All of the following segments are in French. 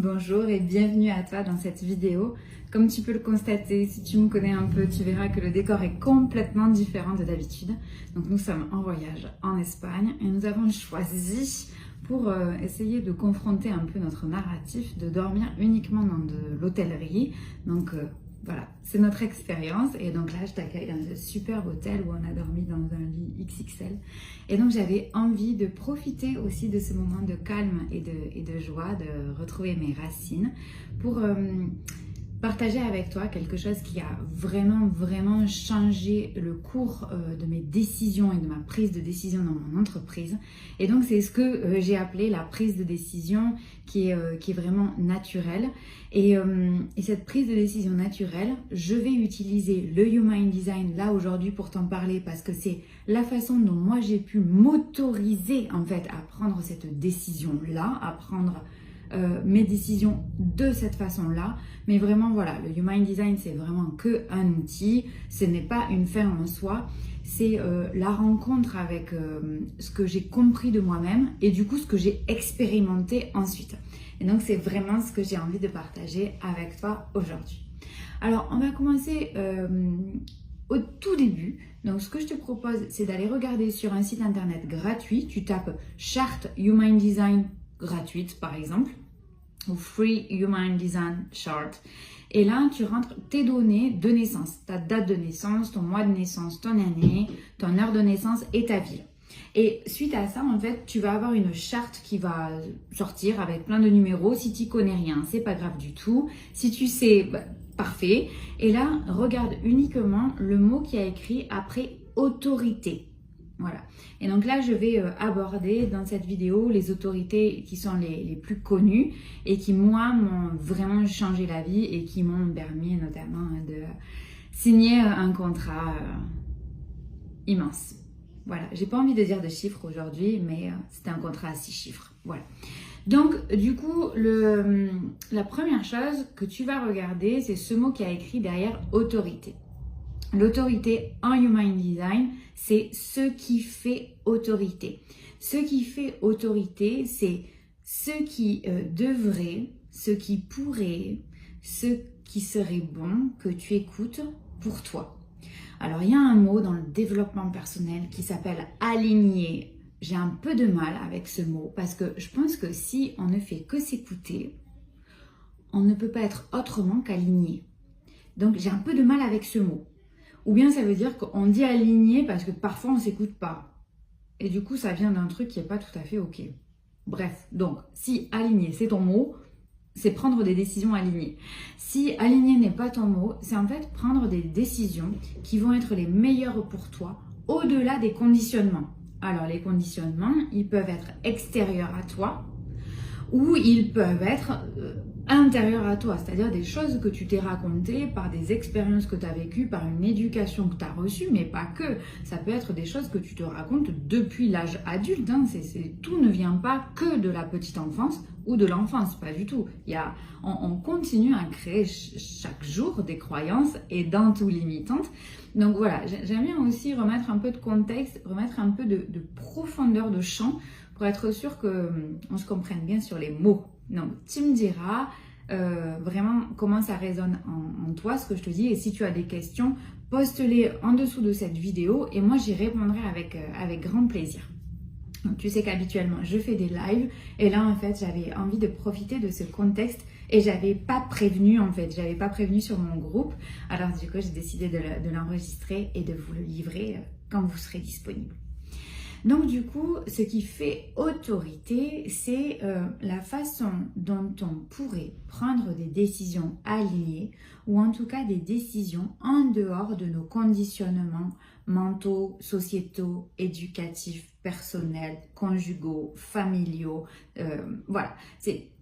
Bonjour et bienvenue à toi dans cette vidéo. Comme tu peux le constater, si tu me connais un peu, tu verras que le décor est complètement différent de d'habitude. Donc nous sommes en voyage en Espagne et nous avons choisi pour essayer de confronter un peu notre narratif de dormir uniquement dans de l'hôtellerie. Donc voilà, c'est notre expérience et donc là je t'accueille dans un superbe hôtel où on a dormi dans un lit XXL et donc j'avais envie de profiter aussi de ce moment de calme et de joie, de retrouver mes racines pour partager avec toi quelque chose qui a vraiment changé le cours de mes décisions et de ma prise de décision dans mon entreprise. Et donc c'est ce que j'ai appelé la prise de décision qui est vraiment naturelle. Et cette prise de décision naturelle, je vais utiliser le Human Design là aujourd'hui pour t'en parler parce que c'est la façon dont moi j'ai pu m'autoriser en fait à prendre cette décision là, à prendre mes décisions de cette façon-là. Mais vraiment, voilà, le Human Design, c'est vraiment que un outil. Ce n'est pas une fin en soi. C'est la rencontre avec ce que j'ai compris de moi-même et du coup, ce que j'ai expérimenté ensuite. Et donc, c'est vraiment ce que j'ai envie de partager avec toi aujourd'hui. Alors, on va commencer au tout début. Donc, ce que je te propose, c'est d'aller regarder sur un site internet gratuit. Tu tapes Charte Human Design gratuite par exemple ou Free Human Design Chart et là tu rentres tes données de naissance, ta date de naissance, ton mois de naissance, ton année, ton heure de naissance et ta ville. Et suite à ça, en fait, tu vas avoir une charte qui va sortir avec plein de numéros. Si tu connais rien, c'est pas grave du tout. Si tu sais, bah, parfait. Et là, regarde uniquement le mot qui a écrit après autorité. Voilà. Et donc là, je vais aborder dans cette vidéo les autorités qui sont les plus connues et qui, moi, m'ont vraiment changé la vie et qui m'ont permis notamment de signer un contrat immense. Voilà. J'ai pas envie de dire de chiffres aujourd'hui, mais c'était un contrat à 6 chiffres. Voilà. Donc, du coup, la première chose que tu vas regarder, c'est ce mot qui a écrit derrière autorité. L'autorité en Human Design, c'est ce qui fait autorité. Ce qui fait autorité, c'est ce qui devrait, ce qui pourrait, ce qui serait bon que tu écoutes pour toi. Alors, il y a un mot dans le développement personnel qui s'appelle aligner. J'ai un peu de mal avec ce mot parce que je pense que si on ne fait que s'écouter, on ne peut pas être autrement qu'aligné. Donc, j'ai un peu de mal avec ce mot. Ou bien ça veut dire qu'on dit aligné parce que parfois on ne s'écoute pas. Et du coup, ça vient d'un truc qui n'est pas tout à fait OK. Bref, donc si aligné c'est ton mot, c'est prendre des décisions alignées. Si aligné n'est pas ton mot, c'est en fait prendre des décisions qui vont être les meilleures pour toi au-delà des conditionnements. Alors les conditionnements, ils peuvent être extérieurs à toi ou ils peuvent être intérieur à toi, c'est-à-dire des choses que tu t'es racontées par des expériences que tu as vécues, par une éducation que tu as reçue, mais pas que. Ça peut être des choses que tu te racontes depuis l'âge adulte. Hein. Tout ne vient pas que de la petite enfance ou de l'enfance, pas du tout. On continue à créer chaque jour des croyances et dans tout limitantes. Donc voilà, j'aime bien aussi remettre un peu de contexte, remettre un peu de profondeur de champ pour être sûr qu'on se comprenne bien sur les mots. Donc, tu me diras vraiment comment ça résonne en toi, ce que je te dis. Et si tu as des questions, poste-les en dessous de cette vidéo et moi, j'y répondrai avec grand plaisir. Donc, tu sais qu'habituellement, je fais des lives et là, en fait, j'avais envie de profiter de ce contexte et j'avais pas prévenu, en fait. J'avais pas prévenu sur mon groupe. Alors, du coup, j'ai décidé de l'enregistrer et de vous le livrer quand vous serez disponible. Donc du coup, ce qui fait autorité, c'est la façon dont on pourrait prendre des décisions alignées ou en tout cas des décisions en dehors de nos conditionnements mentaux, sociétaux, éducatifs, personnels, conjugaux, familiaux. Voilà,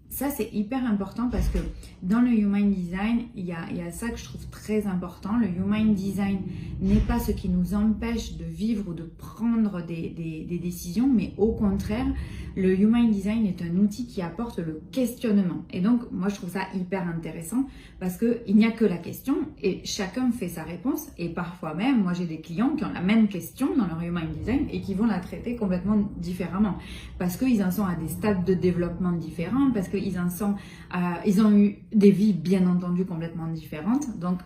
ça c'est hyper important parce que dans le Human Design, il y a ça que je trouve très important. Le Human Design n'est pas ce qui nous empêche de vivre ou de prendre des décisions, mais au contraire, le Human Design est un outil qui apporte le questionnement. Et donc, moi je trouve ça hyper intéressant parce qu'il n'y a que la question et chacun fait sa réponse. Et parfois même, moi j'ai des clients qui ont la même question dans leur Human Design et qui vont la traiter complètement différemment parce qu'ils en sont à des stades de développement différents, parce que qu'ils en sont, ils ont eu des vies bien entendu complètement différentes. Donc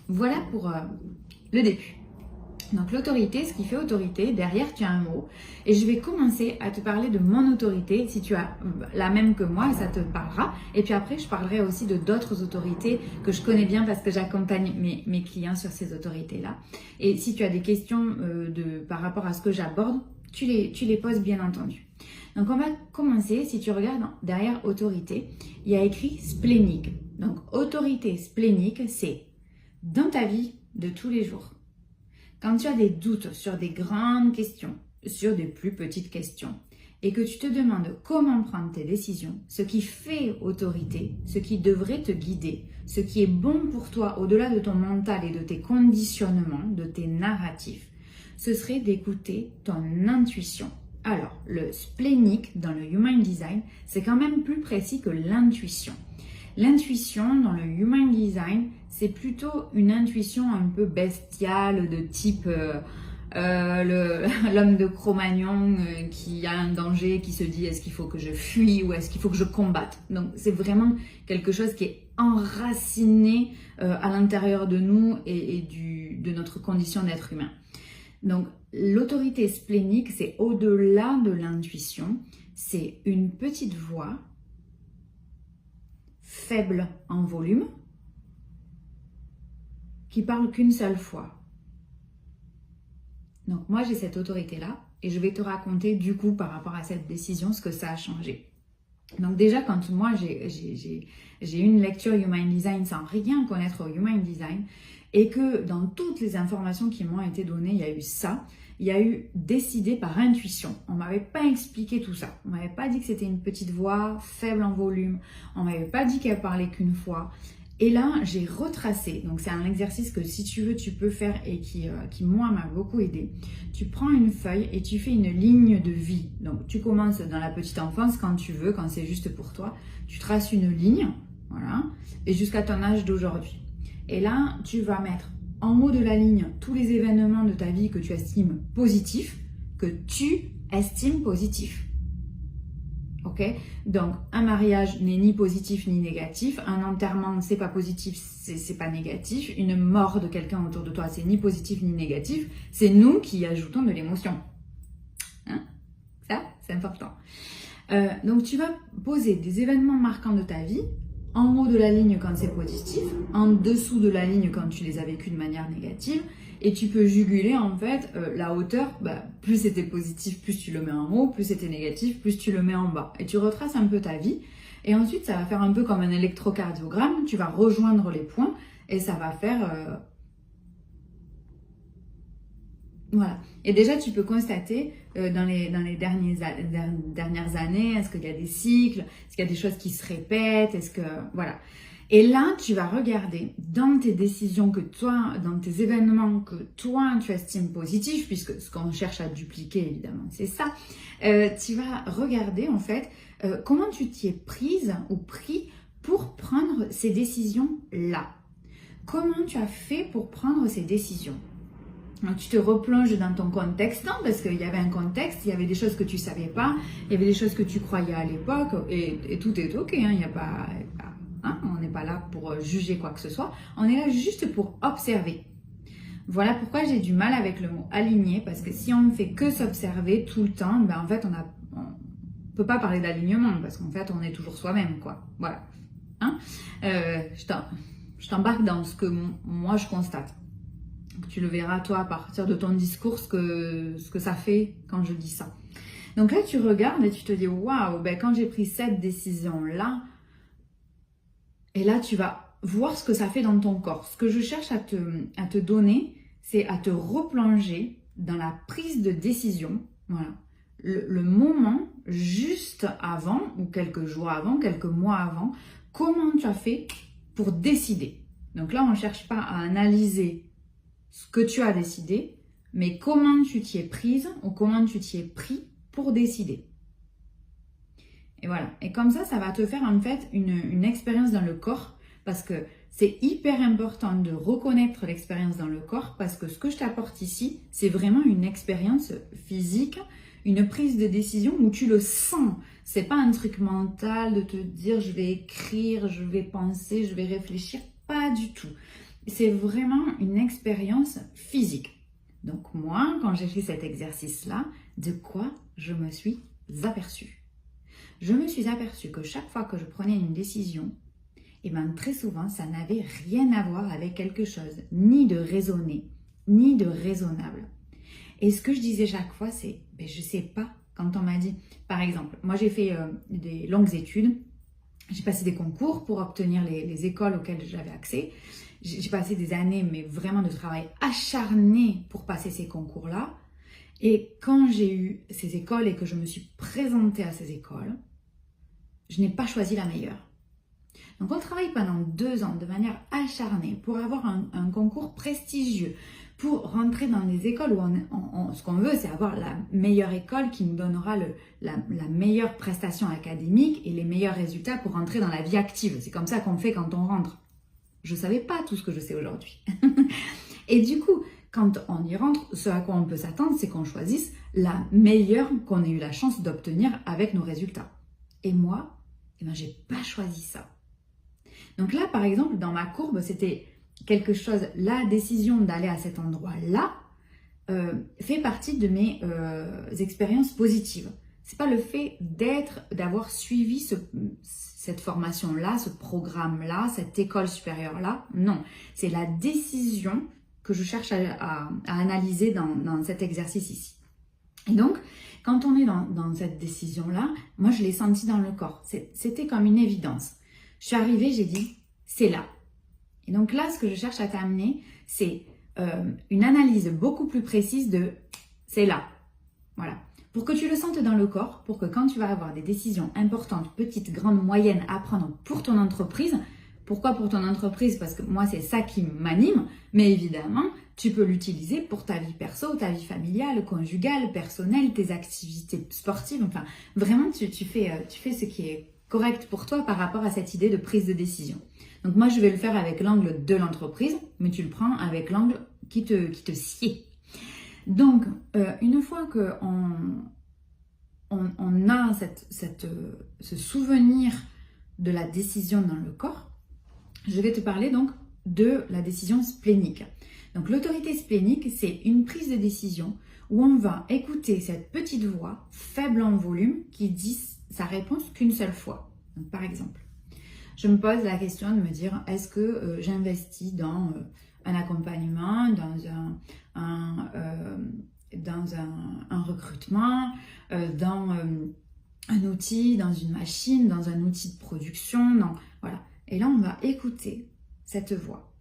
voilà pour le début. Donc l'autorité, ce qui fait autorité, derrière tu as un mot. Et je vais commencer à te parler de mon autorité, si tu as la même que moi, ça te parlera. Et puis après, je parlerai aussi de d'autres autorités que je connais bien parce que j'accompagne mes clients sur ces autorités-là. Et si tu as des questions par rapport à ce que j'aborde, tu les poses bien entendu. Donc on va commencer, si tu regardes derrière autorité, il y a écrit splénique. Donc autorité splénique, c'est dans ta vie de tous les jours. Quand tu as des doutes sur des grandes questions, sur des plus petites questions, et que tu te demandes comment prendre tes décisions, ce qui fait autorité, ce qui devrait te guider, ce qui est bon pour toi au-delà de ton mental et de tes conditionnements, de tes narratifs, ce serait d'écouter ton intuition. Alors, le splénique dans le Human Design, c'est quand même plus précis que l'intuition. L'intuition dans le Human Design, c'est plutôt une intuition un peu bestiale de type l'homme de Cro-Magnon qui a un danger, qui se dit est-ce qu'il faut que je fuis ou est-ce qu'il faut que je combatte. Donc c'est vraiment quelque chose qui est enraciné à l'intérieur de nous et de notre condition d'être humain. Donc l'autorité splénique, c'est au-delà de l'intuition, c'est une petite voix faible en volume, qui parle qu'une seule fois. Donc moi j'ai cette autorité-là et je vais te raconter du coup par rapport à cette décision ce que ça a changé. Donc déjà quand moi j'ai eu une lecture Human Design sans rien connaître au Human Design et que dans toutes les informations qui m'ont été données, il y a eu ça, il y a eu décidé par intuition. On ne m'avait pas expliqué tout ça. On ne m'avait pas dit que c'était une petite voix faible en volume. On ne m'avait pas dit qu'elle parlait qu'une fois. Et là, j'ai retracé. Donc, c'est un exercice que si tu veux, tu peux faire et qui moi, m'a beaucoup aidé. Tu prends une feuille et tu fais une ligne de vie. Donc, tu commences dans la petite enfance quand tu veux, quand c'est juste pour toi. Tu traces une ligne, voilà, et jusqu'à ton âge d'aujourd'hui. Et là, tu vas mettre en haut de la ligne tous les événements de ta vie que tu estimes positifs, que tu estimes positifs. Ok? Donc, un mariage n'est ni positif ni négatif. Un enterrement, c'est pas positif, c'est pas négatif. Une mort de quelqu'un autour de toi, c'est ni positif ni négatif. C'est nous qui ajoutons de l'émotion. Hein? Ça, c'est important. Donc, tu vas poser des événements marquants de ta vie en haut de la ligne quand c'est positif, en dessous de la ligne quand tu les as vécus de manière négative, et tu peux juguler en fait la hauteur, plus c'était positif, plus tu le mets en haut, plus c'était négatif, plus tu le mets en bas. Et tu retraces un peu ta vie, et ensuite ça va faire un peu comme un électrocardiogramme, tu vas rejoindre les points, et ça va faire... Voilà. Et déjà, tu peux constater dans les dernières années, est-ce qu'il y a des cycles, est-ce qu'il y a des choses qui se répètent, est-ce que... Voilà. Et là, tu vas regarder dans tes décisions que toi, dans tes événements que toi, tu estimes positifs, puisque ce qu'on cherche à dupliquer, évidemment, c'est ça. Tu vas regarder, en fait, comment tu t'y es prise ou pris pour prendre ces décisions-là. Comment tu as fait pour prendre ces décisions? Donc, tu te replonges dans ton contexte, parce qu'il y avait un contexte, il y avait des choses que tu ne savais pas, il y avait des choses que tu croyais à l'époque, et tout est ok, hein, il y a pas, on n'est pas là pour juger quoi que ce soit, on est là juste pour observer. Voilà pourquoi j'ai du mal avec le mot aligner, parce que si on ne fait que s'observer tout le temps, en fait, on peut pas parler d'alignement, parce qu'en fait, on est toujours soi-même, quoi. Voilà. Hein, je t'embarque dans ce que moi, je constate. Tu le verras, toi, à partir de ton discours, ce que ça fait quand je dis ça. Donc là, tu regardes et tu te dis, waouh, quand j'ai pris cette décision-là, et là, tu vas voir ce que ça fait dans ton corps. Ce que je cherche à te donner, c'est à te replonger dans la prise de décision. Voilà. Le moment juste avant, ou quelques jours avant, quelques mois avant, comment tu as fait pour décider. Donc là, on ne cherche pas à analyser ce que tu as décidé, mais comment tu t'y es prise ou comment tu t'y es pris pour décider. Et voilà. Et comme ça va te faire en fait une expérience dans le corps, parce que c'est hyper important de reconnaître l'expérience dans le corps, parce que ce que je t'apporte ici, c'est vraiment une expérience physique, une prise de décision où tu le sens. C'est pas un truc mental de te dire je vais écrire, je vais penser, je vais réfléchir. Pas du tout. C'est vraiment une expérience physique. Donc moi, quand j'ai fait cet exercice-là, de quoi je me suis aperçue? Je me suis aperçue que chaque fois que je prenais une décision, et bien très souvent, ça n'avait rien à voir avec quelque chose, ni de raisonné, ni de raisonnable. Et ce que je disais chaque fois, c'est, je sais pas, quand on m'a dit, par exemple, moi j'ai fait des longues études, j'ai passé des concours pour obtenir les écoles auxquelles j'avais accès, j'ai passé des années, mais vraiment de travail acharné pour passer ces concours-là. Et quand j'ai eu ces écoles et que je me suis présentée à ces écoles, je n'ai pas choisi la meilleure. Donc on travaille pendant 2 ans de manière acharnée pour avoir un concours prestigieux, pour rentrer dans des écoles où ce qu'on veut, c'est avoir la meilleure école qui nous donnera la meilleure prestation académique et les meilleurs résultats pour rentrer dans la vie active. C'est comme ça qu'on fait quand on rentre. Je ne savais pas tout ce que je sais aujourd'hui. Et du coup, quand on y rentre, ce à quoi on peut s'attendre, c'est qu'on choisisse la meilleure qu'on ait eu la chance d'obtenir avec nos résultats. Et moi, j'ai pas choisi ça. Donc là, par exemple, dans ma courbe, c'était quelque chose, la décision d'aller à cet endroit-là fait partie de mes expériences positives. C'est pas le fait d'avoir suivi cette formation-là, ce programme-là, cette école supérieure-là. Non, c'est la décision que je cherche à analyser dans cet exercice ici. Et donc, quand on est dans cette décision-là, moi je l'ai senti dans le corps. C'était comme une évidence. Je suis arrivée, j'ai dit, c'est là. Et donc là, ce que je cherche à t'amener, c'est une analyse beaucoup plus précise de c'est là. Voilà. Pour que tu le sentes dans le corps, pour que quand tu vas avoir des décisions importantes, petites, grandes, moyennes à prendre pour ton entreprise, pourquoi pour ton entreprise? Parce que moi, c'est ça qui m'anime, mais évidemment, tu peux l'utiliser pour ta vie perso, ta vie familiale, conjugale, personnelle, tes activités sportives. Enfin, vraiment, tu fais ce qui est correct pour toi par rapport à cette idée de prise de décision. Donc moi, je vais le faire avec l'angle de l'entreprise, mais tu le prends avec l'angle qui te sied. Donc, une fois qu'on a ce souvenir de la décision dans le corps, je vais te parler donc de la décision splénique. Donc l'autorité splénique, c'est une prise de décision où on va écouter cette petite voix faible en volume qui dit sa réponse qu'une seule fois. Donc, par exemple, je me pose la question de me dire, est-ce que j'investis dans un accompagnement, dans un recrutement, dans un outil, dans une machine, dans un outil de production, voilà. Et là, on va écouter cette voix.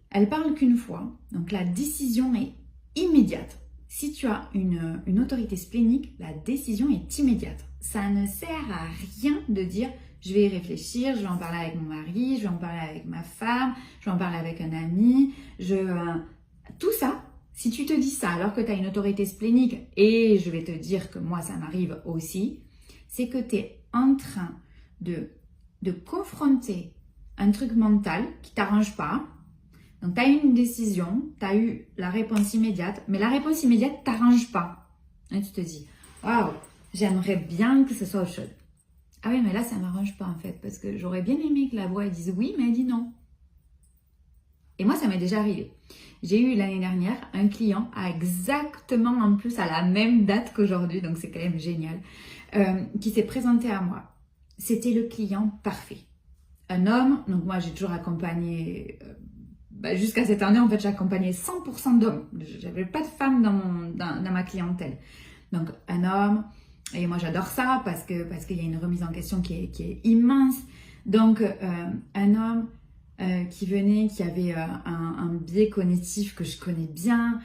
Elle parle qu'une fois, donc la décision est immédiate. Si tu as une autorité splénique, la décision est immédiate. Ça ne sert à rien de dire je vais y réfléchir, je vais en parler avec mon mari, je vais en parler avec ma femme, je vais en parler avec un ami. Tout ça, si tu te dis ça alors que tu as une autorité splénique, et je vais te dire que moi ça m'arrive aussi, c'est que tu es en train de confronter un truc mental qui t'arrange pas. Donc, tu as eu une décision, tu as eu la réponse immédiate, mais la réponse immédiate t'arrange pas. Et tu te dis, waouh, j'aimerais bien que ce soit autre chose. Ah oui, mais là, ça ne m'arrange pas en fait, parce que j'aurais bien aimé que la voix elle dise oui, mais elle dit non. Et moi, ça m'est déjà arrivé. J'ai eu l'année dernière un client exactement en plus à la même date qu'aujourd'hui, donc c'est quand même génial, qui s'est présenté à moi. C'était le client parfait. Un homme, donc moi j'ai toujours accompagné... jusqu'à cette année, en fait, j'accompagnais 100% d'hommes. J'avais pas de femmes dans ma clientèle. Donc, un homme, et moi j'adore ça parce qu'il y a une remise en question qui est immense. Donc, un homme qui venait, qui avait un biais cognitif que je connais bien,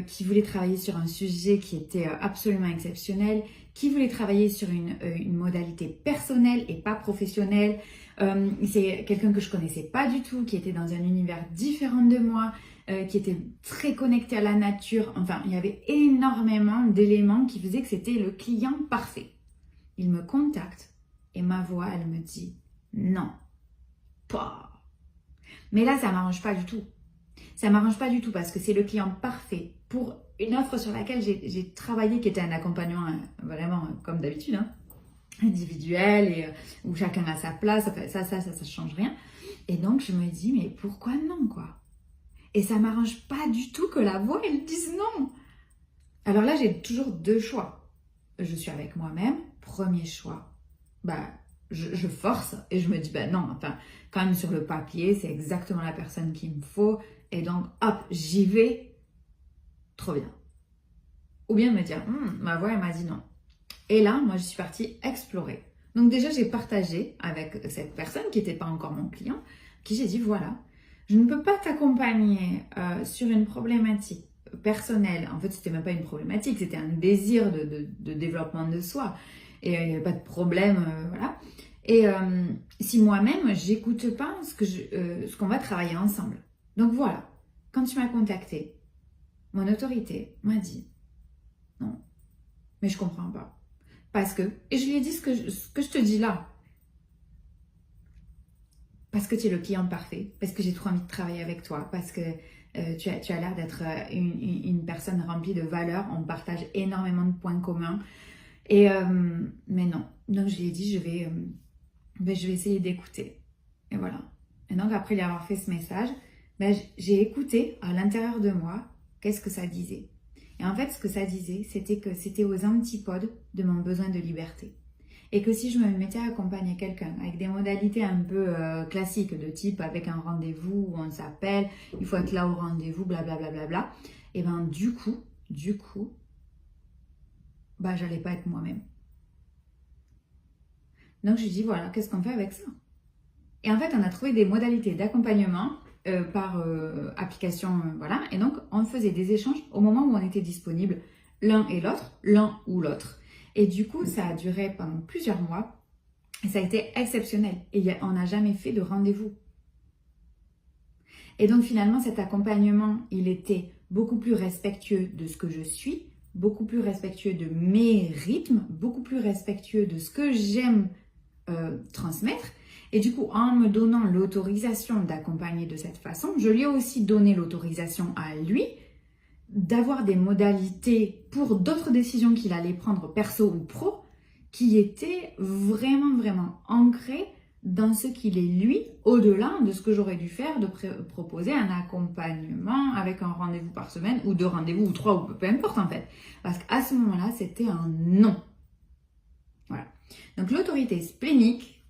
qui voulait travailler sur un sujet qui était absolument exceptionnel, qui voulait travailler sur une modalité personnelle et pas professionnelle. C'est quelqu'un que je connaissais pas du tout, qui était dans un univers différent de moi, qui était très connecté à la nature. Enfin, il y avait énormément d'éléments qui faisaient que c'était le client parfait. Il me contacte et ma voix, elle me dit non, pas. Mais là, ça m'arrange pas du tout. Ça m'arrange pas du tout parce que c'est le client parfait pour une offre sur laquelle j'ai travaillé, qui était un accompagnement vraiment comme d'habitude, hein, individuel, et où chacun a sa place, ça change rien. Et donc je me dis, mais pourquoi non, quoi? Et ça m'arrange pas du tout que la voix, elle dise non. Alors là, j'ai toujours deux choix. Je suis avec moi-même, premier choix, bah, je force et je me dis, bah non, enfin, quand même sur le papier, c'est exactement la personne qu'il me faut. Et donc, hop, j'y vais, trop bien. Ou bien me dire, ma voix, elle m'a dit non. Et là, moi, je suis partie explorer. Donc déjà, j'ai partagé avec cette personne qui n'était pas encore mon client, qui j'ai dit, voilà, je ne peux pas t'accompagner sur une problématique personnelle. En fait, c'était même pas une problématique, c'était un désir de développement de soi. Et il n'y avait pas de problème, voilà. Et si moi-même, j'écoute pas ce qu'on va travailler ensemble. Donc voilà, quand tu m'as contacté, mon autorité m'a dit, non, mais je comprends pas. Parce que, et je lui ai dit ce que je te dis là. Parce que tu es le client parfait, parce que j'ai trop envie de travailler avec toi, parce que tu as l'air d'être une personne remplie de valeurs, on partage énormément de points communs. Et, mais non, donc je lui ai dit, je vais essayer d'écouter. Et voilà. Et donc après lui avoir fait ce message, j'ai écouté à l'intérieur de moi, qu'est-ce que ça disait. Et en fait, ce que ça disait, c'était que c'était aux antipodes de mon besoin de liberté. Et que si je me mettais à accompagner quelqu'un avec des modalités un peu classiques, de type avec un rendez-vous où on s'appelle, il faut être là au rendez-vous, blablabla, bla, bla, bla, et ben du coup, bah j'allais pas être moi-même. Donc je lui dis, voilà, qu'est-ce qu'on fait avec ça? Et en fait, on a trouvé des modalités d'accompagnement par application, voilà. Et donc, on faisait des échanges au moment où on était disponible l'un et l'autre, l'un ou l'autre. Et du coup, ça a duré pendant plusieurs mois. Et ça a été exceptionnel. Et on n'a jamais fait de rendez-vous. Et donc, finalement, cet accompagnement, il était beaucoup plus respectueux de ce que je suis, beaucoup plus respectueux de mes rythmes, beaucoup plus respectueux de ce que j'aime transmettre. Et du coup, en me donnant l'autorisation d'accompagner de cette façon, je lui ai aussi donné l'autorisation à lui d'avoir des modalités pour d'autres décisions qu'il allait prendre perso ou pro qui étaient vraiment, vraiment ancrées dans ce qu'il est lui, au-delà de ce que j'aurais dû faire, de proposer un accompagnement avec un rendez-vous par semaine ou deux rendez-vous ou trois, ou peu importe en fait. Parce qu'à ce moment-là, c'était un non. Voilà. Donc l'autorité splénique,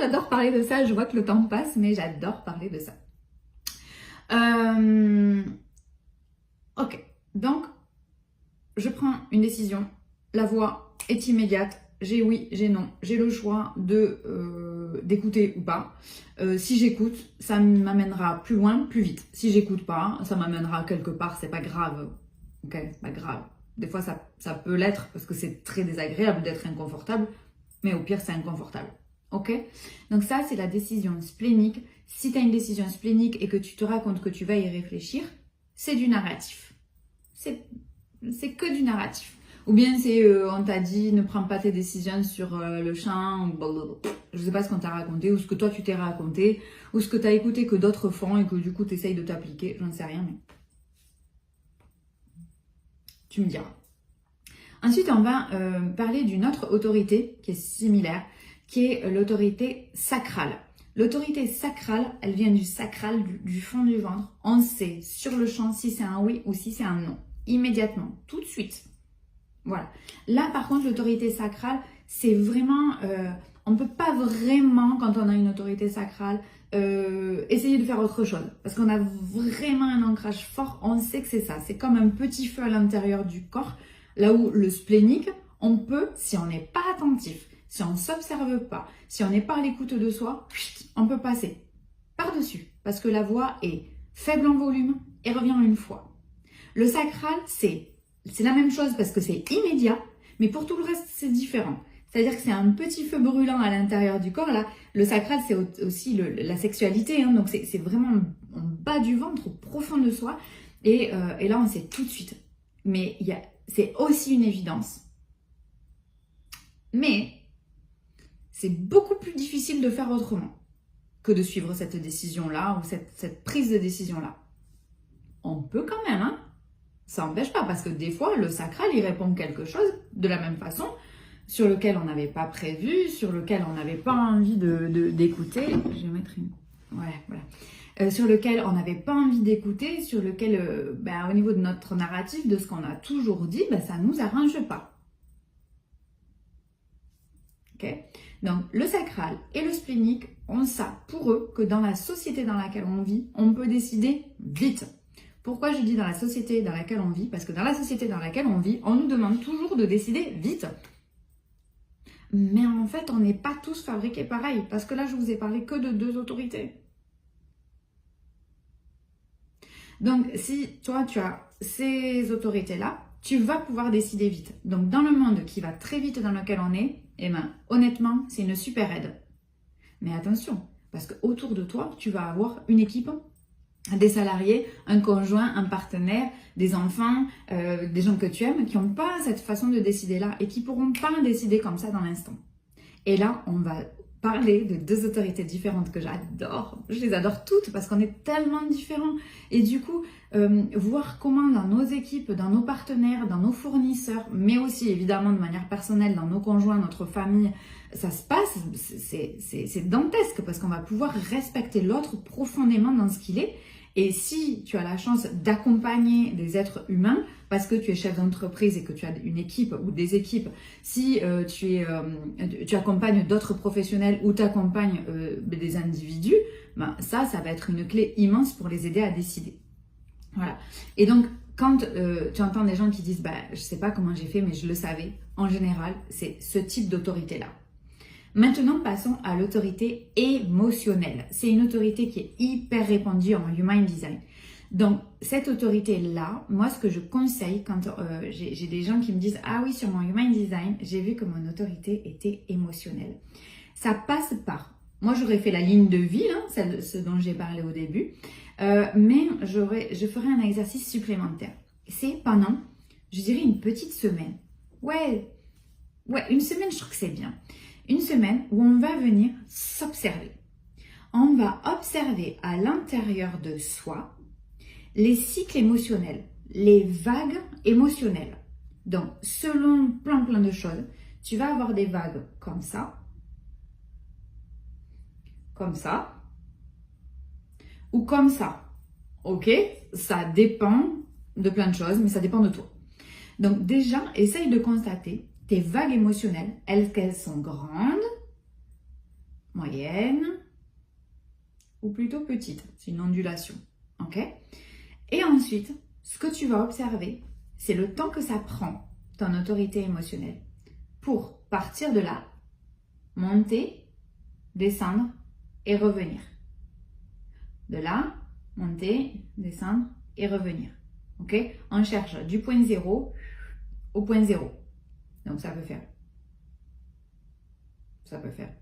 j'adore parler de ça, je vois que le temps passe, mais j'adore parler de ça. Ok, donc je prends une décision, la voix est immédiate, j'ai oui, j'ai non, j'ai le choix d'écouter ou pas. Si j'écoute, ça m'amènera plus loin, plus vite. Si j'écoute pas, ça m'amènera quelque part, c'est pas grave. Ok, c'est pas grave. Des fois, ça peut l'être parce que c'est très désagréable d'être inconfortable, mais au pire, c'est inconfortable. Ok? Donc ça, c'est la décision splénique. Si tu as une décision splénique et que tu te racontes que tu vas y réfléchir, c'est du narratif. C'est que du narratif. Ou bien c'est, on t'a dit, ne prends pas tes décisions sur le champ, je sais pas ce qu'on t'a raconté, ou ce que toi tu t'es raconté, ou ce que tu as écouté que d'autres font et que du coup tu essayes de t'appliquer, j'en sais rien, mais tu me diras. Ensuite, on va parler d'une autre autorité qui est similaire, qui est l'autorité sacrale. L'autorité sacrale, elle vient du sacral, du fond du ventre. On sait sur le champ si c'est un oui ou si c'est un non. Immédiatement, tout de suite. Voilà. Là, par contre, l'autorité sacrale, c'est vraiment... on ne peut pas vraiment, quand on a une autorité sacrale, essayer de faire autre chose. Parce qu'on a vraiment un ancrage fort, on sait que c'est ça. C'est comme un petit feu à l'intérieur du corps. Là où le splénique, on peut, si on n'est pas attentif, si on ne s'observe pas, si on n'est pas à l'écoute de soi, on peut passer par-dessus. Parce que la voix est faible en volume et revient une fois. Le sacral, c'est la même chose parce que c'est immédiat, mais pour tout le reste, c'est différent. C'est-à-dire que c'est un petit feu brûlant à l'intérieur du corps. Là, le sacral, c'est aussi la sexualité. Hein, donc, c'est vraiment en bas du ventre, au profond de soi. Et là, on sait tout de suite. Mais c'est aussi une évidence. Mais c'est beaucoup plus difficile de faire autrement que de suivre cette décision-là ou cette prise de décision-là. On peut quand même, hein. Ça n'empêche pas, parce que des fois, le sacral, il répond quelque chose de la même façon, sur lequel on n'avait pas prévu, sur lequel on n'avait pas envie d'écouter. Je vais mettre une... Ouais, voilà. Sur lequel on n'avait pas envie d'écouter, sur lequel, au niveau de notre narratif, de ce qu'on a toujours dit, ça ne nous arrange pas. Ok? Donc, le sacral et le splénique ont ça pour eux, que dans la société dans laquelle on vit, on peut décider vite. Pourquoi je dis dans la société dans laquelle on vit? Parce que dans la société dans laquelle on vit, on nous demande toujours de décider vite. Mais en fait, on n'est pas tous fabriqués pareil. Parce que là, je vous ai parlé que de 2 autorités. Donc, si toi, tu as ces autorités-là, tu vas pouvoir décider vite. Donc, dans le monde qui va très vite dans lequel on est, honnêtement, c'est une super aide. Mais attention, parce qu'autour de toi, tu vas avoir une équipe, des salariés, un conjoint, un partenaire, des enfants, des gens que tu aimes, qui n'ont pas cette façon de décider-là et qui ne pourront pas décider comme ça dans l'instant. Et là, on va parler de 2 autorités différentes que j'adore. Je les adore toutes parce qu'on est tellement différents. Et du coup, voir comment dans nos équipes, dans nos partenaires, dans nos fournisseurs, mais aussi évidemment de manière personnelle, dans nos conjoints, notre famille, ça se passe, c'est dantesque parce qu'on va pouvoir respecter l'autre profondément dans ce qu'il est. Et si tu as la chance d'accompagner des êtres humains, parce que tu es chef d'entreprise et que tu as une équipe ou des équipes, si tu accompagnes d'autres professionnels ou tu accompagnes des individus, ça va être une clé immense pour les aider à décider. Voilà. Et donc, quand tu entends des gens qui disent « je ne sais pas comment j'ai fait, mais je le savais », en général, c'est ce type d'autorité-là. Maintenant, passons à l'autorité émotionnelle. C'est une autorité qui est hyper répandue en Human Design. Donc, cette autorité-là, moi, ce que je conseille quand j'ai des gens qui me disent « Ah oui, sur mon Human Design, j'ai vu que mon autorité était émotionnelle. » Ça passe par, moi, j'aurais fait la ligne de vie, ce dont j'ai parlé au début, mais je ferai un exercice supplémentaire. C'est pendant, je dirais, une petite semaine. Ouais, une semaine, je trouve que c'est bien. Une semaine où on va venir s'observer. On va observer à l'intérieur de soi les cycles émotionnels, les vagues émotionnelles. Donc, selon plein de choses, tu vas avoir des vagues comme ça, ou comme ça. Ok? Ça dépend de plein de choses, mais ça dépend de toi. Donc déjà, essaye de constater tes vagues émotionnelles. Est-ce qu'elles sont grandes, moyennes ou plutôt petites? C'est une ondulation. Ok? Et ensuite, ce que tu vas observer, c'est le temps que ça prend, ton autorité émotionnelle, pour partir de là, monter, descendre et revenir. De là, monter, descendre et revenir. Ok? On cherche du point 0 au point 0. Donc ça peut faire. Ça peut faire.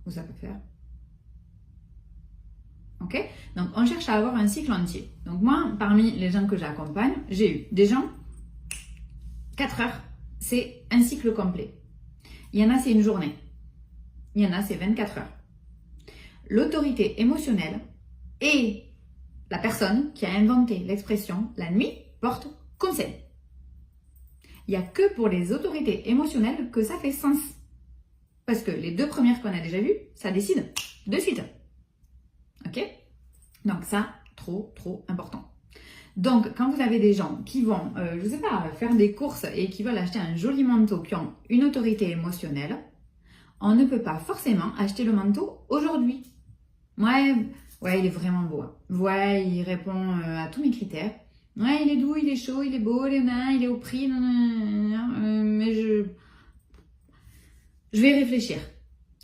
Ou ça peut faire. Ok? Donc on cherche à avoir un cycle entier. Donc moi, parmi les gens que j'accompagne, j'ai eu des gens, 4 heures, c'est un cycle complet. Il y en a, c'est une journée. Il y en a, c'est 24 heures. L'autorité émotionnelle et la personne qui a inventé l'expression « la nuit porte conseil ». Il n'y a que pour les autorités émotionnelles que ça fait sens. Parce que les 2 premières qu'on a déjà vues, ça décide de suite. Ok? Donc ça, trop important. Donc, quand vous avez des gens qui vont, je ne sais pas, faire des courses et qui veulent acheter un joli manteau qui ont une autorité émotionnelle, on ne peut pas forcément acheter le manteau aujourd'hui. Ouais, il est vraiment beau. Ouais, il répond à tous mes critères. Ouais, il est doux, il est chaud, il est beau, il est au prix. Mais je vais réfléchir.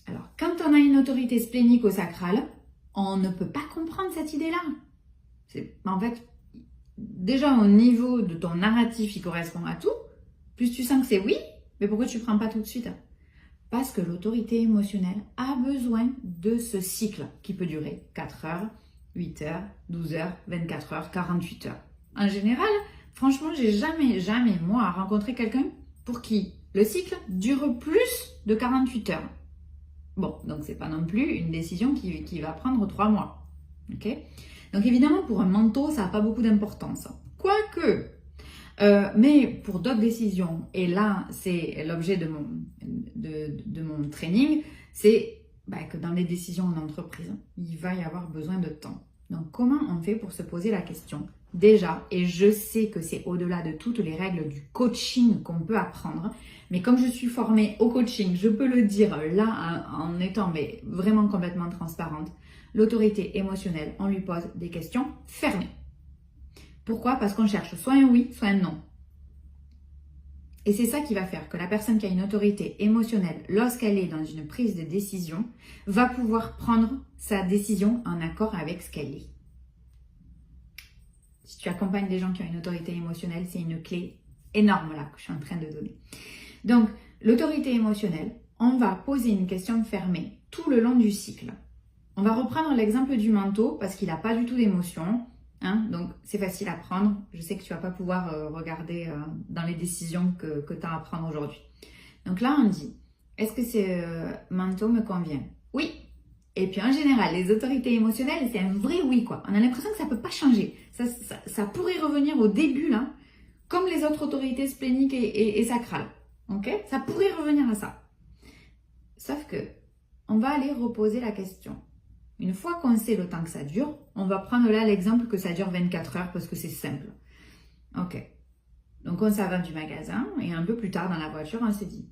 Alors, quand on a une autorité splénique au sacral, on ne peut pas comprendre cette idée-là. En fait, déjà au niveau de ton narratif, il correspond à tout. Plus tu sens que c'est oui, mais pourquoi tu ne prends pas tout de suite? Parce que l'autorité émotionnelle a besoin de ce cycle qui peut durer 4 heures, 8 heures, 12 heures, 24 heures, 48 heures. En général, franchement, j'ai jamais, moi, rencontré quelqu'un pour qui le cycle dure plus de 48 heures. Bon, donc c'est pas non plus une décision qui va prendre 3 mois. Ok? Donc évidemment, pour un manteau, ça n'a pas beaucoup d'importance. que. Mais pour d'autres décisions, et là c'est l'objet de mon training, c'est que dans les décisions en entreprise, il va y avoir besoin de temps. Donc comment on fait pour se poser la question? Déjà, et je sais que c'est au-delà de toutes les règles du coaching qu'on peut apprendre, mais comme je suis formée au coaching, je peux le dire là en étant vraiment complètement transparente, l'autorité émotionnelle, on lui pose des questions fermées. Pourquoi? Parce qu'on cherche soit un oui, soit un non. Et c'est ça qui va faire que la personne qui a une autorité émotionnelle, lorsqu'elle est dans une prise de décision, va pouvoir prendre sa décision en accord avec ce qu'elle est. Si tu accompagnes des gens qui ont une autorité émotionnelle, c'est une clé énorme là que je suis en train de donner. Donc, l'autorité émotionnelle, on va poser une question fermée tout le long du cycle. On va reprendre l'exemple du manteau parce qu'il n'a pas du tout d'émotion. Donc, c'est facile à prendre. Je sais que tu ne vas pas pouvoir regarder dans les décisions que tu as à prendre aujourd'hui. Donc là, on dit, est-ce que ce manteau me convient? Oui. Et puis en général, les autorités émotionnelles, c'est un vrai oui, quoi. On a l'impression que ça ne peut pas changer. Ça pourrait revenir au début, là, comme les autres autorités spléniques et sacrales. Ok? Ça pourrait revenir à ça. Sauf que, on va aller reposer la question. Une fois qu'on sait le temps que ça dure, on va prendre là l'exemple que ça dure 24 heures parce que c'est simple. Ok. Donc on s'en va du magasin et un peu plus tard dans la voiture, on s'est dit,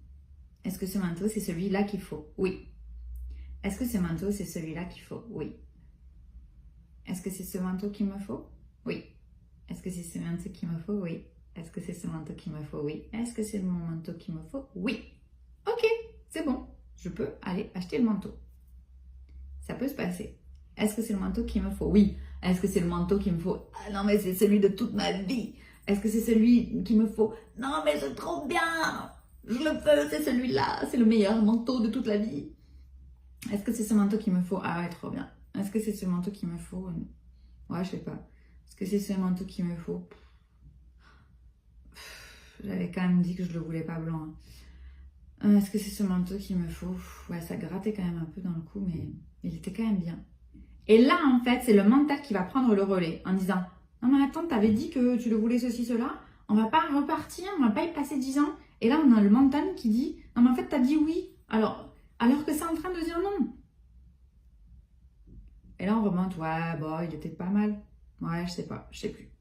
est-ce que ce manteau c'est celui-là qu'il faut? Oui. Est-ce que ce manteau c'est celui-là qu'il faut? Oui. Est-ce que c'est ce manteau qu'il me faut? Oui. Est-ce que c'est ce manteau qu'il me faut? Oui. Est-ce que c'est ce manteau qu'il me faut? Oui. Est-ce que c'est mon manteau qu'il me faut? Oui. Ok, c'est bon. Je peux aller acheter le manteau. Ça peut se passer. Est-ce que c'est le manteau qu'il me faut? Oui. Est-ce que c'est le manteau qu'il me faut? Ah non, mais c'est celui de toute ma vie. Est-ce que c'est celui qu'il me faut? Non, mais c'est trop bien. Je le veux, c'est celui-là. C'est le meilleur manteau de toute la vie. Est-ce que c'est ce manteau qu'il me faut? Ah ouais, trop bien. Est-ce que c'est ce manteau qu'il me faut? Ouais, je sais pas. Est-ce que c'est ce manteau qu'il me faut? J'avais quand même dit que je le voulais pas blanc. Est-ce que c'est ce manteau qu'il me faut? Ouais, ça grattait quand même un peu dans le cou, mais il était quand même bien. Et là, en fait, c'est le mental qui va prendre le relais en disant « Non mais attends, t'avais dit que tu le voulais ceci, cela, on va pas repartir, on va pas y passer 10 ans. » Et là, on a le mental qui dit « Non mais en fait, t'as dit oui, alors que c'est en train de dire non. » Et là, on remonte « Ouais, bon, il était pas mal. Ouais, je sais pas, je sais plus. »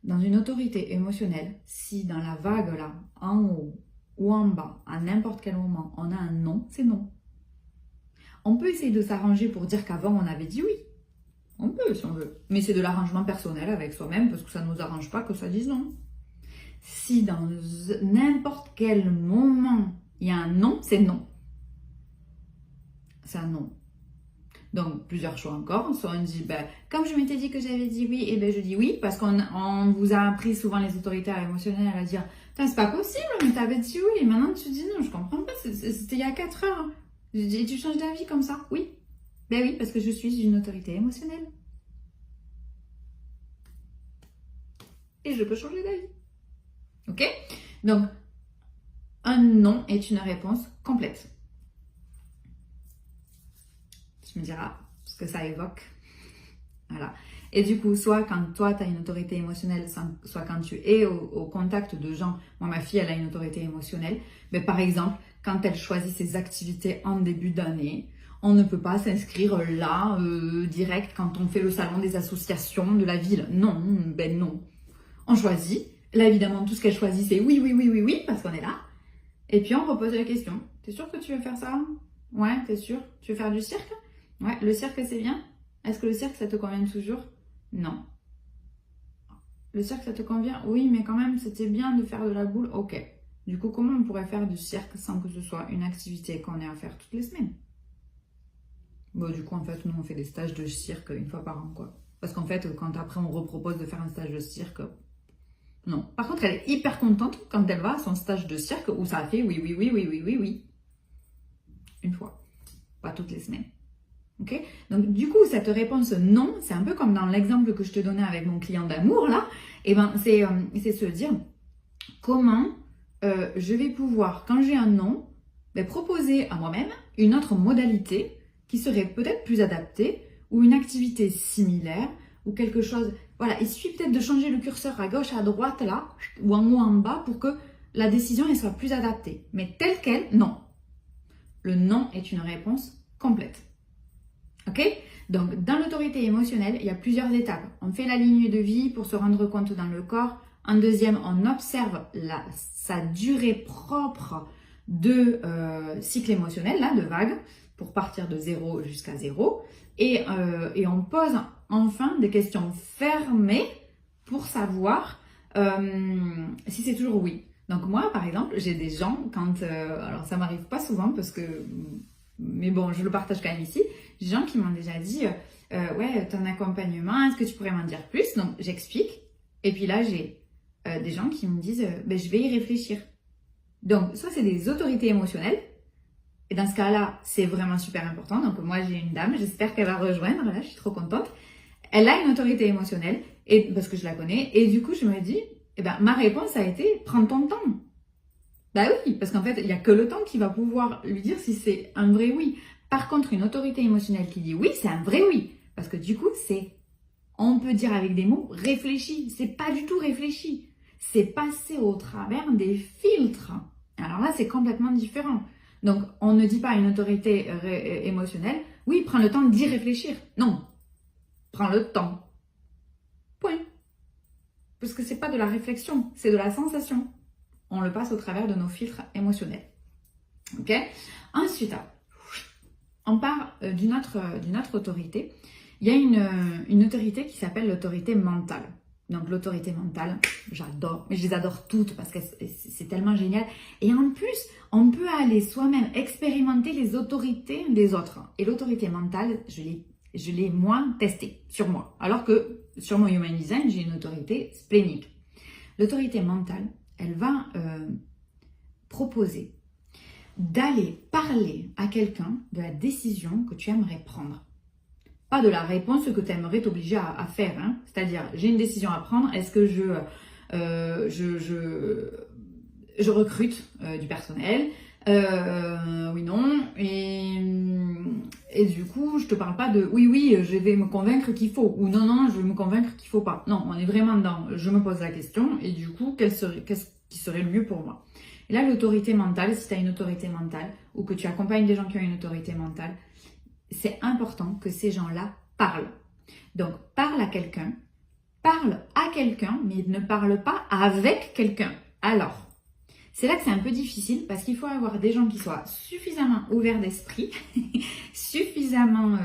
Dans une autorité émotionnelle, si dans la vague là, en haut ou en bas, à n'importe quel moment, on a un non, c'est non. On peut essayer de s'arranger pour dire qu'avant on avait dit oui. On peut si on veut. Mais c'est de l'arrangement personnel avec soi-même parce que ça ne nous arrange pas que ça dise non. Si dans n'importe quel moment il y a un non, c'est non. C'est un non. Donc plusieurs choix encore. Soit on dit, comme je m'étais dit que j'avais dit oui, et je dis oui parce qu'on vous a appris souvent les autorités émotionnelles à dire, c'est pas possible, mais t'avais dit oui et maintenant tu dis non, je comprends pas, c'était il y a 4 heures. Et tu changes d'avis comme ça? Oui. Ben oui, parce que je suis une autorité émotionnelle. Et je peux changer d'avis. Ok? Donc, un non est une réponse complète. Tu me diras ce que ça évoque. Voilà. Et du coup, soit quand toi, tu as une autorité émotionnelle, soit quand tu es au contact de gens. Moi, ma fille, elle a une autorité émotionnelle. Mais par exemple, quand elle choisit ses activités en début d'année, on ne peut pas s'inscrire là, direct, quand on fait le salon des associations de la ville. Non, non. On choisit. Là, évidemment, tout ce qu'elle choisit, c'est oui, parce qu'on est là. Et puis, on repose la question. T'es sûr que tu veux faire ça? Ouais, t'es sûr? Tu veux faire du cirque? Ouais, le cirque, c'est bien? Est-ce que le cirque, ça te convient toujours? Non. Le cirque, ça te convient? Oui, mais quand même, c'était bien de faire de la boule. Ok. Du coup, comment on pourrait faire du cirque sans que ce soit une activité qu'on ait à faire toutes les semaines? Bon, du coup, en fait, nous, on fait des stages de cirque une fois par an, quoi. Parce qu'en fait, quand après, on repropose de faire un stage de cirque, non. Par contre, elle est hyper contente quand elle va à son stage de cirque où ça a fait oui. Une fois. Pas toutes les semaines. Ok? Donc, du coup, cette réponse non, c'est un peu comme dans l'exemple que je te donnais avec mon client d'amour, là. Et ben, c'est se dire comment je vais pouvoir, quand j'ai un non, proposer à moi-même une autre modalité qui serait peut-être plus adaptée ou une activité similaire ou quelque chose. Voilà, il suffit peut-être de changer le curseur à gauche, à droite, là, ou en haut, en bas, pour que la décision elle soit plus adaptée. Mais telle quelle, non. Le non est une réponse complète. Ok? Donc, dans l'autorité émotionnelle, il y a plusieurs étapes. On fait la ligne de vie pour se rendre compte dans le corps. En deuxième, on observe sa durée propre de cycle émotionnel, là, de vague, pour partir de 0 jusqu'à 0. Et on pose enfin des questions fermées pour savoir si c'est toujours oui. Donc moi, par exemple, j'ai des gens, alors ça m'arrive pas souvent parce que, mais bon, je le partage quand même ici, j'ai des gens qui m'ont déjà dit, ouais, ton accompagnement, est-ce que tu pourrais m'en dire plus? Donc j'explique, et puis là j'ai des gens qui me disent, ben, je vais y réfléchir. Donc soit c'est des autorités émotionnelles, et dans ce cas-là, c'est vraiment super important. Donc moi j'ai une dame, j'espère qu'elle va rejoindre, là je suis trop contente. Elle a une autorité émotionnelle, et parce que je la connais, et du coup je me dis, eh ben, ma réponse a été, prends ton temps. Bah oui, parce qu'en fait, il n'y a que le temps qui va pouvoir lui dire si c'est un vrai oui. Par contre, une autorité émotionnelle qui dit oui, c'est un vrai oui. Parce que du coup, on peut dire avec des mots, réfléchi. C'est pas du tout réfléchi. C'est passé au travers des filtres. Alors là, c'est complètement différent. Donc, on ne dit pas à une autorité émotionnelle, oui, prends le temps d'y réfléchir. Non, prends le temps. Point. Parce que c'est pas de la réflexion, c'est de la sensation. On le passe au travers de nos filtres émotionnels. Ok? Ensuite, on part d'une autre autorité. Il y a une autorité qui s'appelle l'autorité mentale. Donc l'autorité mentale, j'adore, mais je les adore toutes parce que c'est tellement génial. Et en plus, on peut aller soi-même expérimenter les autorités des autres. Et l'autorité mentale, je l'ai moins testée sur moi. Alors que sur mon Human Design, j'ai une autorité splénique. L'autorité mentale, elle va proposer d'aller parler à quelqu'un de la décision que tu aimerais prendre. Pas de la réponse que tu aimerais t'obliger à faire. Hein. C'est-à-dire, j'ai une décision à prendre, est-ce que je recrute du personnel? Oui, non. Et du coup, je te parle pas de oui, je vais me convaincre qu'il faut, ou non, je vais me convaincre qu'il faut pas. Non, on est vraiment dans je me pose la question, et du coup, qu'est-ce qui serait le mieux pour moi? Et là, l'autorité mentale, si tu as une autorité mentale, ou que tu accompagnes des gens qui ont une autorité mentale, c'est important que ces gens-là parlent. Donc, parle à quelqu'un, mais ne parle pas avec quelqu'un. Alors, c'est là que c'est un peu difficile parce qu'il faut avoir des gens qui soient suffisamment ouverts d'esprit, suffisamment,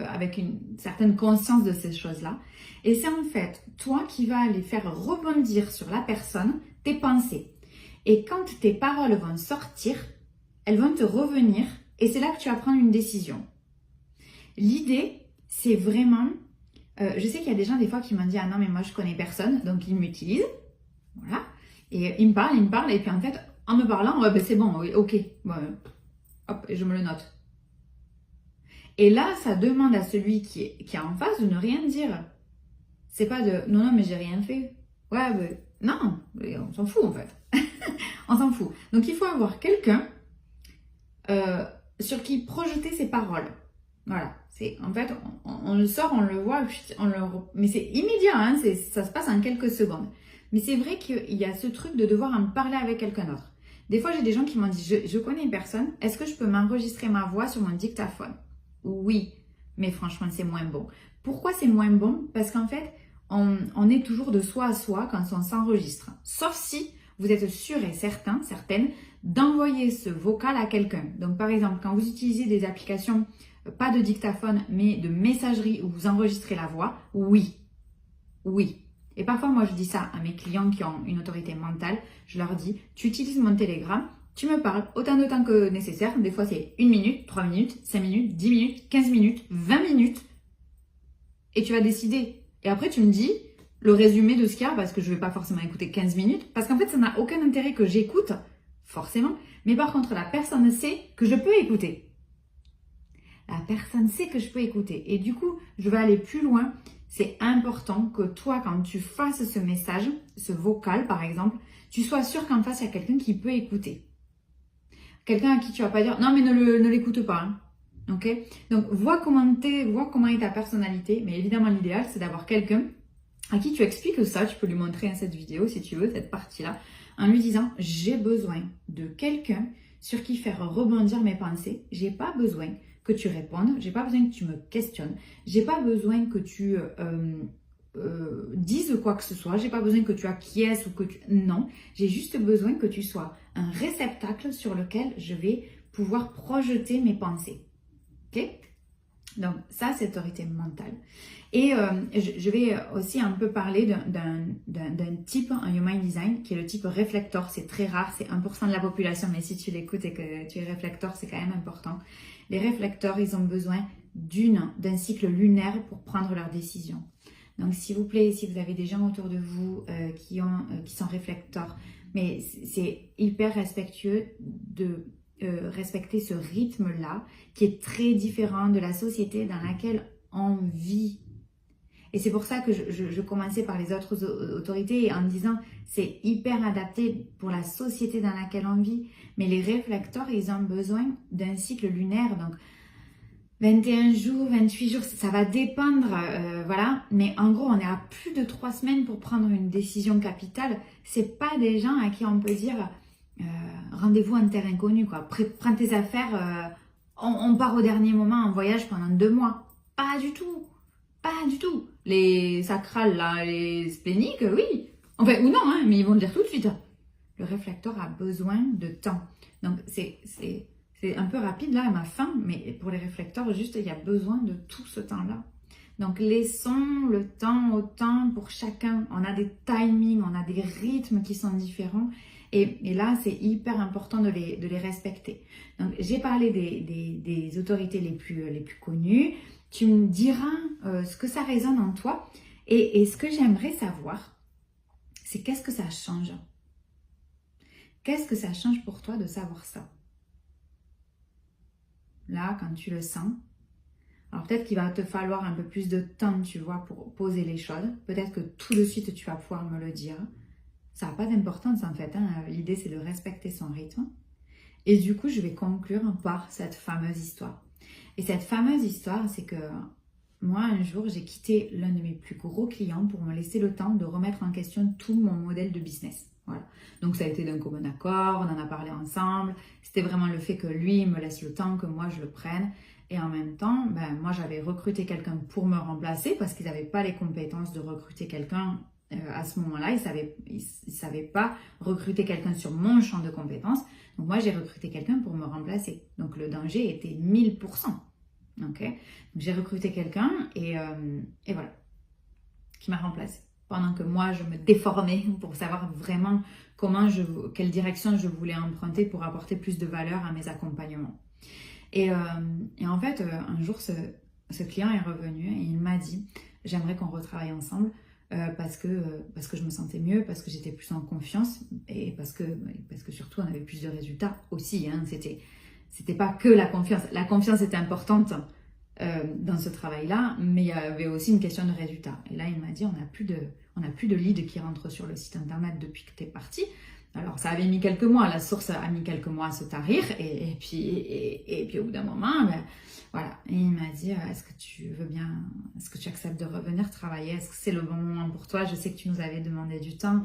avec une certaine conscience de ces choses-là. Et c'est en fait toi qui vas aller faire rebondir sur la personne tes pensées. Et quand tes paroles vont sortir, elles vont te revenir et c'est là que tu vas prendre une décision. L'idée, c'est vraiment... je sais qu'il y a des gens des fois qui m'ont dit « Ah non, mais moi je connais personne, donc ils m'utilisent. » Voilà. Et ils me parlent, et puis en fait, en me parlant, c'est bon, oui, ok, bon, hop, et je me le note. Et là, ça demande à celui qui est en face de ne rien dire. C'est pas de non, mais j'ai rien fait. Ouais, non, on s'en fout en fait. On s'en fout. Donc il faut avoir quelqu'un sur qui projeter ses paroles. Voilà. En fait, on le sort, on le voit, mais c'est immédiat, hein, ça se passe en quelques secondes. Mais c'est vrai qu'il y a ce truc de devoir en parler avec quelqu'un d'autre. Des fois, j'ai des gens qui m'ont dit, je connais une personne, est-ce que je peux m'enregistrer ma voix sur mon dictaphone? Oui, mais franchement, c'est moins bon. Pourquoi c'est moins bon? Parce qu'en fait, on est toujours de soi à soi quand on s'enregistre. Sauf si vous êtes sûr et certaine, d'envoyer ce vocal à quelqu'un. Donc, par exemple, quand vous utilisez des applications, pas de dictaphone, mais de messagerie où vous enregistrez la voix, oui. Et parfois, moi, je dis ça à mes clients qui ont une autorité mentale. Je leur dis, tu utilises mon Telegram, tu me parles autant de temps que nécessaire. Des fois, c'est 1 minute, 3 minutes, 5 minutes, 10 minutes, 15 minutes, 20 minutes. Et tu vas décider. Et après, tu me dis le résumé de ce qu'il y a, parce que je ne vais pas forcément écouter 15 minutes. Parce qu'en fait, ça n'a aucun intérêt que j'écoute, forcément. Mais par contre, la personne sait que je peux écouter. La personne sait que je peux écouter. Et du coup, je vais aller plus loin. C'est important que toi, quand tu fasses ce message, ce vocal par exemple, tu sois sûr qu'en face, il y a quelqu'un qui peut écouter. Quelqu'un à qui tu vas pas dire « Non, mais ne l'écoute pas. Hein. » Ok? Donc, vois comment est ta personnalité. Mais évidemment, l'idéal, c'est d'avoir quelqu'un à qui tu expliques ça. Tu peux lui montrer cette vidéo, si tu veux, cette partie-là, en lui disant, j'ai besoin de quelqu'un sur qui faire rebondir mes pensées. J'ai pas besoin que tu répondes. J'ai pas besoin que tu me questionnes. J'ai pas besoin que tu dises quoi que ce soit. J'ai pas besoin que tu acquiesces ou que tu... Non, j'ai juste besoin que tu sois un réceptacle sur lequel je vais pouvoir projeter mes pensées. Ok? Donc ça, c'est autorité mentale. Et je vais aussi un peu parler d'un type en Human Design qui est le type réflecteur. C'est très rare, c'est 1% de la population, mais si tu l'écoutes et que tu es réflecteur, c'est quand même important. Les réflecteurs, ils ont besoin d'un cycle lunaire pour prendre leurs décisions. Donc s'il vous plaît, si vous avez des gens autour de vous qui sont réflecteurs, mais c'est hyper respectueux de respecter ce rythme-là qui est très différent de la société dans laquelle on vit. Et c'est pour ça que je commençais par les autres autorités en disant c'est hyper adapté pour la société dans laquelle on vit. Mais les réflecteurs, ils ont besoin d'un cycle lunaire. Donc 21 jours, 28 jours, ça va dépendre, voilà. Mais en gros, on est à plus de 3 semaines pour prendre une décision capitale. C'est pas des gens à qui on peut dire rendez-vous en terre inconnue, quoi. Prends tes affaires, on part au dernier moment en voyage pendant 2 mois. Pas du tout. Pas du tout. Les sacrales, là, les spléniques, oui. Enfin, ou non, hein, mais ils vont le dire tout de suite. Le réflecteur a besoin de temps. Donc, c'est un peu rapide, là, à ma fin, mais pour les réflecteurs, juste, il y a besoin de tout ce temps-là. Donc, laissons le temps au temps pour chacun. On a des timings, on a des rythmes qui sont différents. Et là, c'est hyper important de les respecter. Donc, j'ai parlé des autorités les plus connues. Tu me diras ce que ça résonne en toi. Et ce que j'aimerais savoir, c'est qu'est-ce que ça change? Qu'est-ce que ça change pour toi de savoir ça? Là, quand tu le sens. Alors peut-être qu'il va te falloir un peu plus de temps, tu vois, pour poser les choses. Peut-être que tout de suite, tu vas pouvoir me le dire. Ça n'a pas d'importance en fait. Hein. L'idée, c'est de respecter son rythme. Et du coup, je vais conclure par cette fameuse histoire. Et cette fameuse histoire, c'est que moi, un jour, j'ai quitté l'un de mes plus gros clients pour me laisser le temps de remettre en question tout mon modèle de business. Voilà. Donc, ça a été d'un commun accord, on en a parlé ensemble. C'était vraiment le fait que lui me laisse le temps, que moi, je le prenne. Et en même temps, moi, j'avais recruté quelqu'un pour me remplacer parce qu'ils n'avaient pas les compétences de recruter quelqu'un à ce moment-là. Ils savaient pas recruter quelqu'un sur mon champ de compétences. Donc, moi, j'ai recruté quelqu'un pour me remplacer. Donc, le danger était 1000%. Ok, donc j'ai recruté quelqu'un et voilà, qui m'a remplacé. Pendant que moi, je me déformais pour savoir vraiment quelle direction je voulais emprunter pour apporter plus de valeur à mes accompagnements. Et en fait, un jour, ce client est revenu et il m'a dit, j'aimerais qu'on retravaille ensemble parce que je me sentais mieux, parce que j'étais plus en confiance et parce que surtout, on avait plus de résultats aussi. Hein, c'était pas que la confiance. La confiance était importante dans ce travail-là, mais il y avait aussi une question de résultat. Et là, il m'a dit, on n'a plus de leads qui rentrent sur le site internet depuis que tu es parti. Alors, ça avait mis quelques mois, la source a mis quelques mois à se tarir, et puis au bout d'un moment, voilà. Et il m'a dit, est-ce que tu acceptes de revenir travailler? Est-ce que c'est le bon moment pour toi? Je sais que tu nous avais demandé du temps.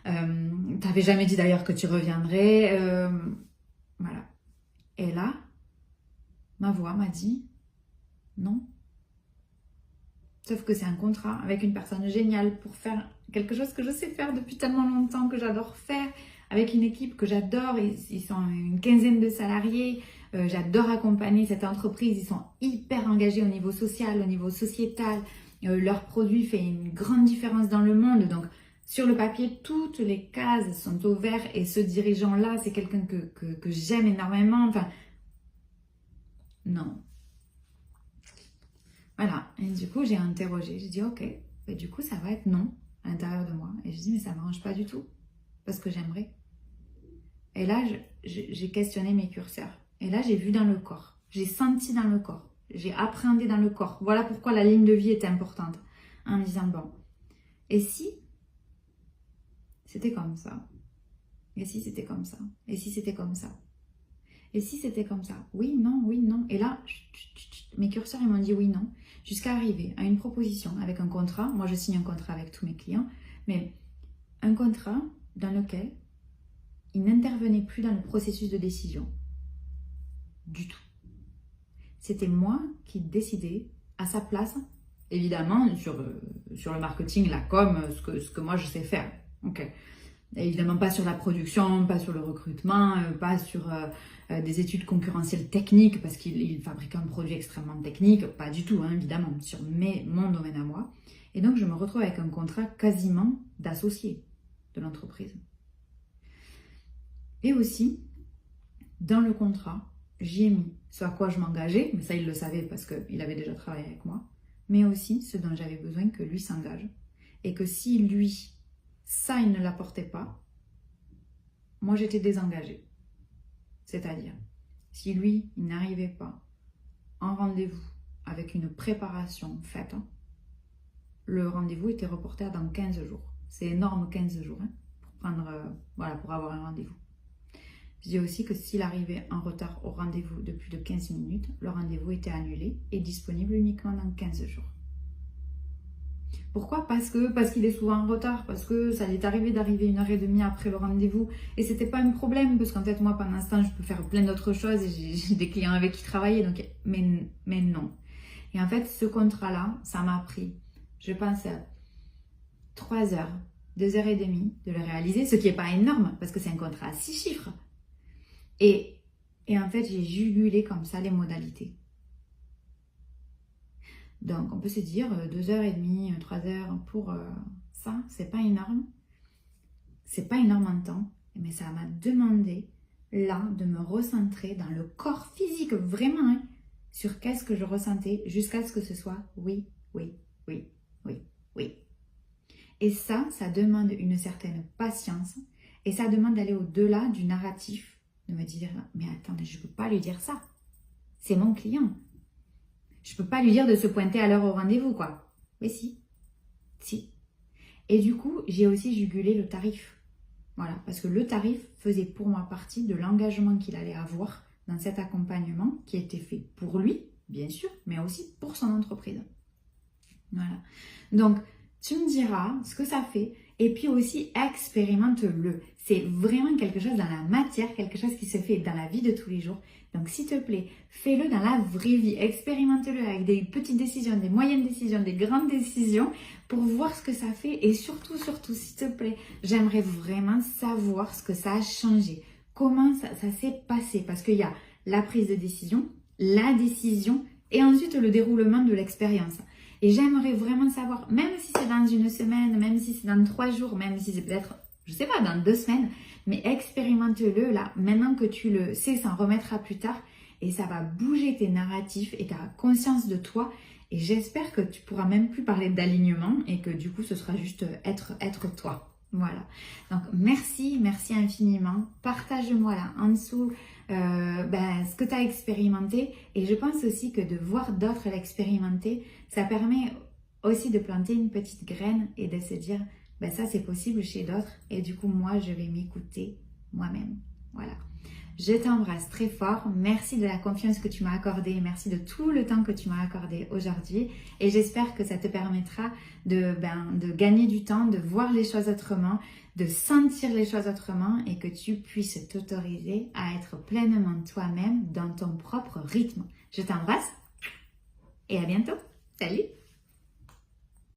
Tu n'avais jamais dit d'ailleurs que tu reviendrais. Voilà. Et là, ma voix m'a dit non. Sauf que c'est un contrat avec une personne géniale pour faire quelque chose que je sais faire depuis tellement longtemps, que j'adore faire, avec une équipe que j'adore. Ils sont une quinzaine de salariés. J'adore accompagner cette entreprise. Ils sont hyper engagés au niveau social, au niveau sociétal. Leur produit fait une grande différence dans le monde. Donc, sur le papier, toutes les cases sont au vert et ce dirigeant-là, c'est quelqu'un que j'aime énormément. Enfin, non. Voilà. Et du coup, j'ai interrogé. J'ai dit, ok, et du coup, ça va être non à l'intérieur de moi. Et je dis, mais ça ne m'arrange pas du tout parce que j'aimerais. Et là, j'ai questionné mes curseurs. Et là, j'ai vu dans le corps. J'ai senti dans le corps. J'ai appréhendé dans le corps. Voilà pourquoi la ligne de vie est importante. En me disant, bon, et si c'était comme ça? Et si c'était comme ça? Et si c'était comme ça? Et si c'était comme ça? Oui, non, oui, non. Et là, mes curseurs, ils m'ont dit oui, non. Jusqu'à arriver à une proposition avec un contrat. Moi, je signe un contrat avec tous mes clients. Mais un contrat dans lequel ils n'intervenaient plus dans le processus de décision. Du tout. C'était moi qui décidais à sa place, évidemment, sur le marketing, la com, ce que moi je sais faire. Okay. Évidemment, pas sur la production, pas sur le recrutement, pas sur des études concurrentielles techniques, parce qu'il fabrique un produit extrêmement technique, pas du tout, hein, évidemment, sur mon domaine à moi. Et donc, je me retrouve avec un contrat quasiment d'associé de l'entreprise. Et aussi, dans le contrat, j'y ai mis ce à quoi je m'engageais, mais ça il le savait parce qu'il avait déjà travaillé avec moi, mais aussi ce dont j'avais besoin que lui s'engage. Et que si lui, ça il ne l'apportait pas, moi j'étais désengagée. C'est-à-dire, si lui, il n'arrivait pas en rendez-vous avec une préparation faite, le rendez-vous était reporté dans 15 jours. C'est énorme 15 jours pour avoir un rendez-vous. Je dis aussi que s'il arrivait en retard au rendez-vous de plus de 15 minutes, le rendez-vous était annulé et disponible uniquement dans 15 jours. Pourquoi? Parce qu'il est souvent en retard, parce que ça lui est arrivé d'arriver 1h30 après le rendez-vous et c'était pas un problème, parce qu'en fait moi pendant ce temps je peux faire plein d'autres choses et j'ai des clients avec qui travailler, donc mais non. Et en fait ce contrat-là, ça m'a pris, je pense, 3 heures, 2h30 de le réaliser, ce qui n'est pas énorme parce que c'est un contrat à 6 chiffres. Et en fait, j'ai jugulé comme ça les modalités. Donc, on peut se dire 2h30, 3 heures pour ça, c'est pas énorme. C'est pas énorme en temps, mais ça m'a demandé, là, de me recentrer dans le corps physique, vraiment, hein, sur qu'est-ce que je ressentais, jusqu'à ce que ce soit oui, oui, oui, oui, oui. Et ça demande une certaine patience, et ça demande d'aller au-delà du narratif, de me dire, mais attendez, je ne peux pas lui dire ça. C'est mon client. Je ne peux pas lui dire de se pointer à l'heure au rendez-vous, quoi. Mais si. Si. Et du coup, j'ai aussi jugulé le tarif. Voilà, parce que le tarif faisait pour moi partie de l'engagement qu'il allait avoir dans cet accompagnement qui était fait pour lui, bien sûr, mais aussi pour son entreprise. Voilà. Donc, tu me diras ce que ça fait et puis aussi expérimente-le. C'est vraiment quelque chose dans la matière, quelque chose qui se fait dans la vie de tous les jours. Donc s'il te plaît, fais-le dans la vraie vie. Expérimente-le avec des petites décisions, des moyennes décisions, des grandes décisions pour voir ce que ça fait. Et surtout, s'il te plaît, j'aimerais vraiment savoir ce que ça a changé. Comment ça s'est passé. Parce qu'il y a la prise de décision, la décision et ensuite le déroulement de l'expérience. Et j'aimerais vraiment savoir, même si c'est dans une semaine, même si c'est dans 3 jours, même si c'est peut-être, je sais pas, dans 2 semaines, mais expérimente-le là, maintenant que tu le sais, ça en remettra plus tard et ça va bouger tes narratifs et ta conscience de toi. Et j'espère que tu pourras même plus parler d'alignement et que du coup, ce sera juste être toi. Voilà. Donc, merci infiniment. Partage-moi là en dessous ce que tu as expérimenté. Et je pense aussi que de voir d'autres l'expérimenter, ça permet aussi de planter une petite graine et de se dire, ça c'est possible chez d'autres. Et du coup, moi, je vais m'écouter moi-même. Voilà. Je t'embrasse très fort. Merci de la confiance que tu m'as accordée. Merci de tout le temps que tu m'as accordé aujourd'hui. Et j'espère que ça te permettra de gagner du temps, de voir les choses autrement, de sentir les choses autrement et que tu puisses t'autoriser à être pleinement toi-même dans ton propre rythme. Je t'embrasse et à bientôt. Salut!